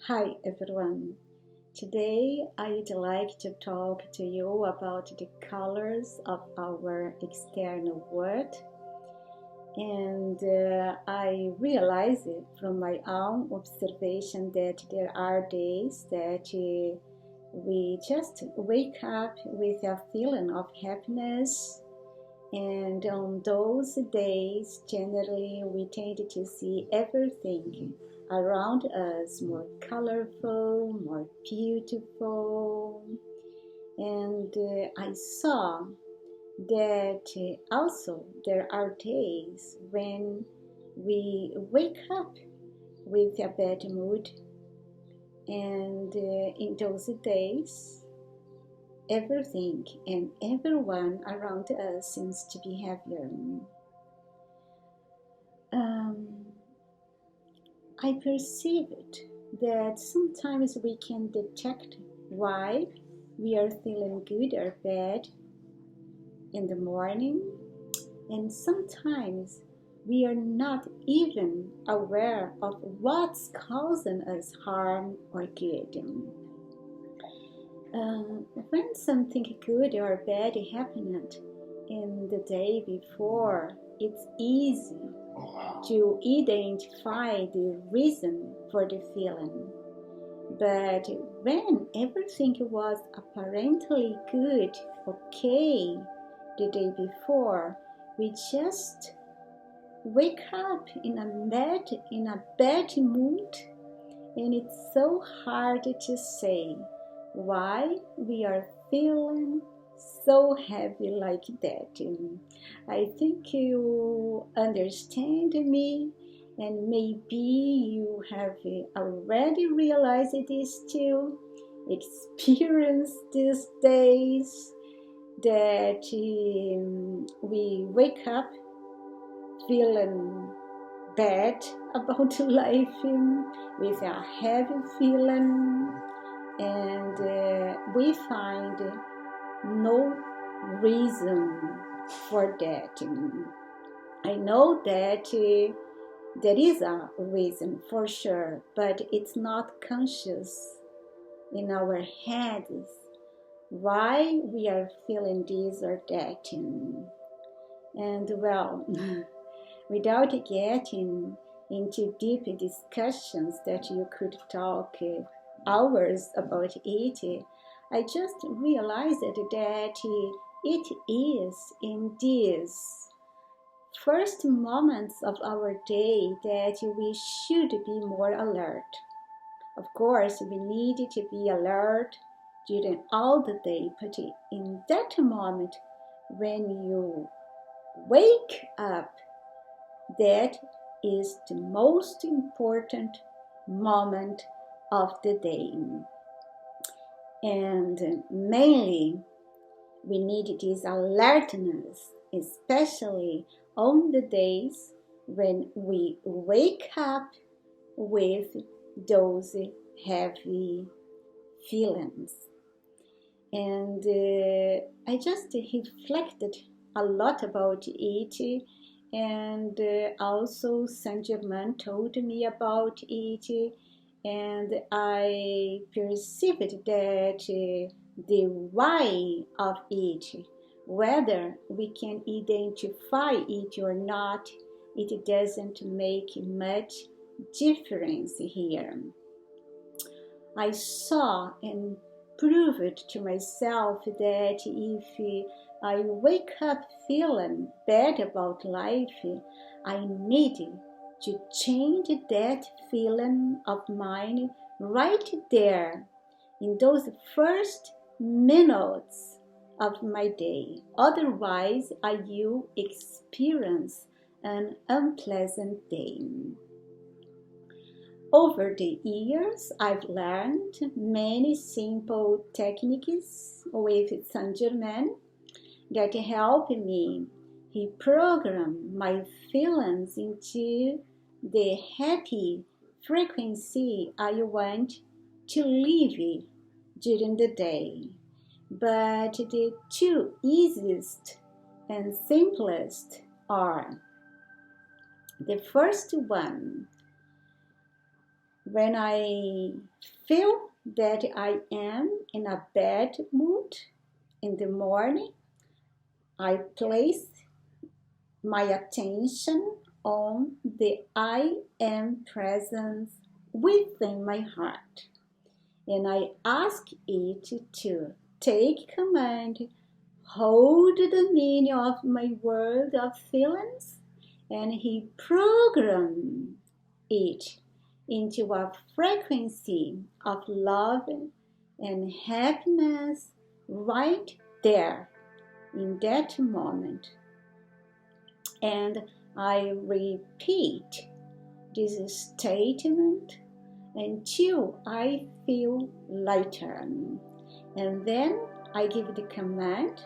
Hi everyone. Today I'd like to talk to you about the colors of our external world. And I realize it from my own observation that there are days that we just wake up with a feeling of happiness. And on those days, generally, we tend to see everything around us more colorful, more beautiful. And I saw that also there are days when we wake up with a bad mood, and in those days, everything and everyone around us seems to be happier. I perceived that sometimes we can detect why we are feeling good or bad in the morning, and sometimes we are not even aware of what's causing us harm or good. When something good or bad happened in the day before, it's easy to identify the reason for the feeling. But when everything was apparently good, okay, the day before, we just wake up in a bad mood, and it's so hard to say why we are feeling so heavy like that. I think you understand me, and maybe you have already realized this too, experienced these days that we wake up feeling bad about life, with a heavy feeling, and we find no reason for that. I know that there is a reason for sure, but it's not conscious in our heads why we are feeling this or that. And well, without getting into deep discussions that you could talk hours about it, I just realized that it is in these first moments of our day that we should be more alert. Of course, we need to be alert during all the day, but in that moment when you wake up, that is the most important moment of the day. And mainly, we need this alertness, especially on the days when we wake up with those heavy feelings. And I just reflected a lot about it, and also Saint Germain told me about it, and I perceived that the why of it, whether we can identify it or not, it doesn't make much difference here. I saw and proved to myself that if I wake up feeling bad about life, I need to change that feeling of mine right there in those first minutes of my day. Otherwise, I will experience an unpleasant day. Over the years, I've learned many simple techniques with Saint Germain that help me reprogram my feelings into the happy frequency I want to live during the day. But the two easiest and simplest are: the first one, When I feel that I am in a bad mood in the morning, I place my attention on the I am presence within my heart. And I ask it to take command, hold the meaning of my world of feelings, and he programmed it into a frequency of love and happiness right there in that moment. And I repeat this statement until I feel lighter. And then I give the command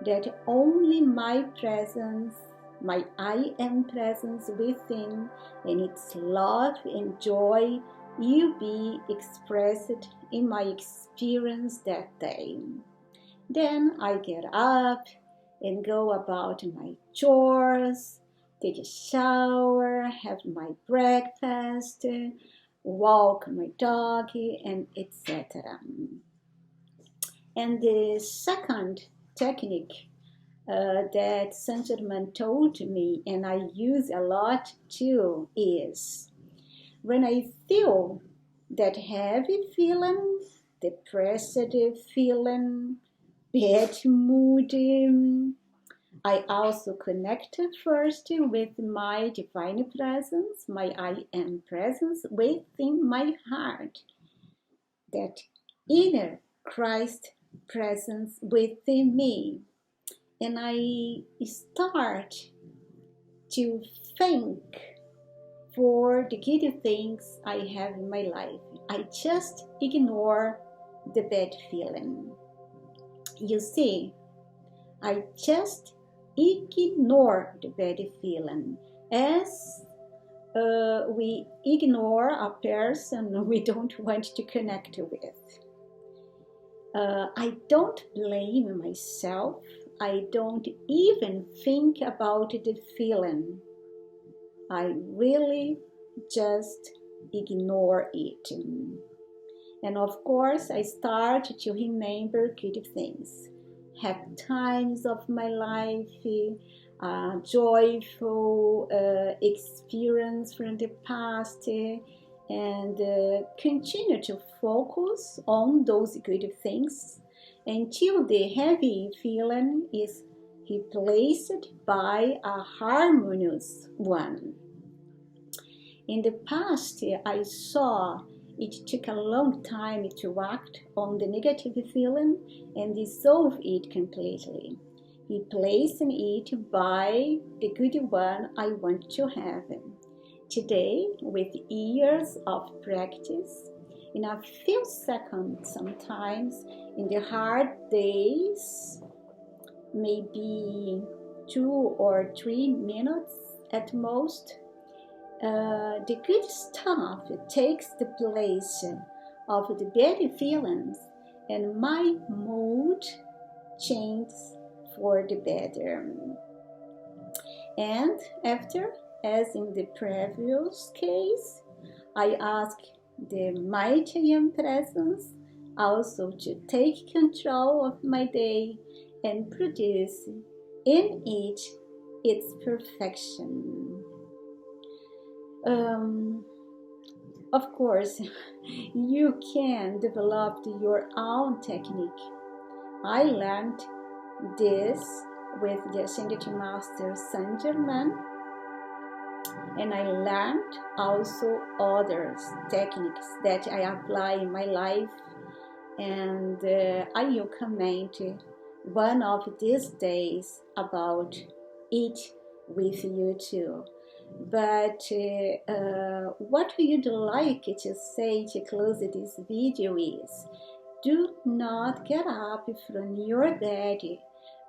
that only my presence, my I am presence within, and its love and joy will be expressed in my experience that day. Then I get up and go about my chores, take a shower, have my breakfast, walk my dog, and etc. And the second technique that Saint Germain told me, and I use a lot too, is when I feel that heavy feeling, depressed feeling, bad mood, I also connect first with my divine presence, my I am presence within my heart, that inner Christ presence within me. And I start to think for the good things I have in my life. I just ignore the bad feeling. You see, I just ignore the bad feeling as we ignore a person we don't want to connect with. I don't blame myself. I don't even think about the feeling. I really just ignore it. And of course, I start to remember good things. Happy times of my life, joyful experience from the past, and continue to focus on those good things until the heavy feeling is replaced by a harmonious one. In the past, I saw it took a long time to act on the negative feeling and dissolve it completely, replacing it by the good one I want to have. Today, with years of practice, in a few seconds, sometimes in the hard days, maybe 2 or 3 minutes at most, the good stuff takes the place of the bad feelings, and my mood changes for the better. And after, as in the previous case, I ask the mighty presence also to take control of my day and produce in it its perfection. Of course, you can develop your own technique. I learned this with the Ascended Master Saint Germain, and I learned also other techniques that I apply in my life, and I will comment one of these days about it with you too. But what would you like to say to close this video is, do not get up from your bed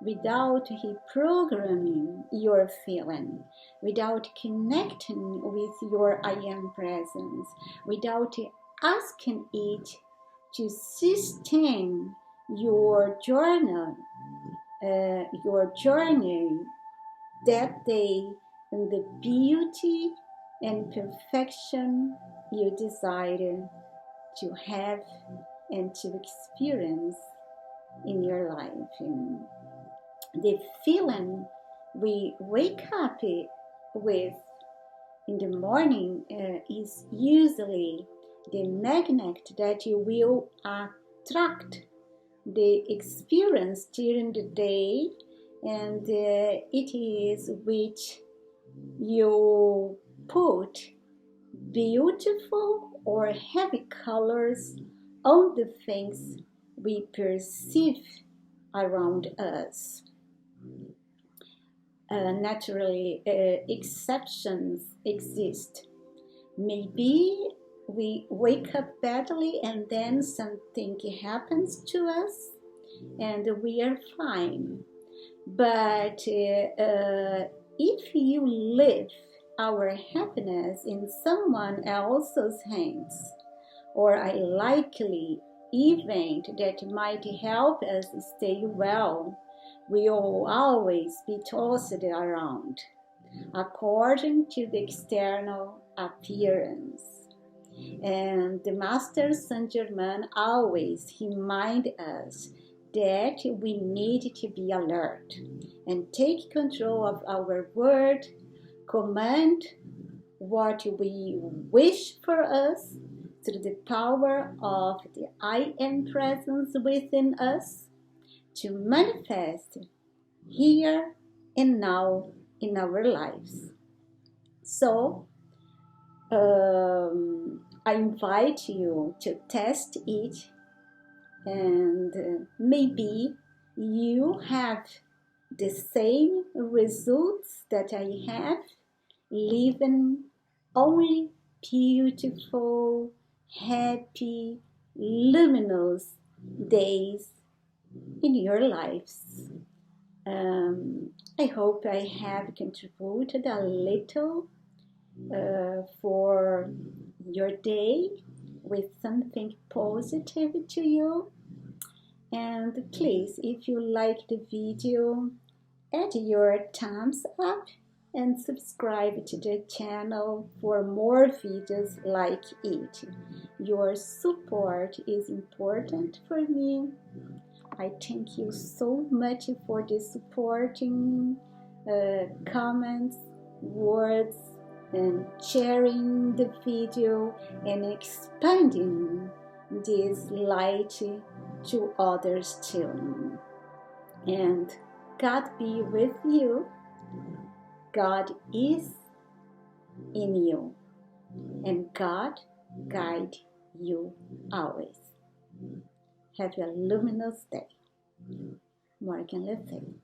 without reprogramming your feeling, without connecting with your I am presence, without asking it to sustain your journey that day in the beauty and perfection you desire to have and to experience in your life. And the feeling we wake up with in the morning is usually the magnet that you will attract the experience during the day, and it is which you put beautiful or heavy colors on the things we perceive around us. Naturally, exceptions exist. Maybe we wake up badly and then something happens to us and we are fine. But if you leave our happiness in someone else's hands, or a likely event that might help us stay well, we will always be tossed around according to the external appearance. And the Master Saint Germain always reminds us that we need to be alert and take control of our word, command what we wish for us through the power of the I Am presence within us to manifest here and now in our lives. So, I invite you to test it, and maybe you have the same results that I have, living only beautiful, happy, luminous days in your lives. I hope I have contributed a little for your day with something positive to you. And please, if you like the video, add your thumbs up and subscribe to the channel for more videos like it. Your support is important for me. I thank you so much for the supporting comments, words, and sharing the video and expanding this light to others too. And God be with you. God is in you, and God guide you always. Have a luminous day. Morgan Le Fay.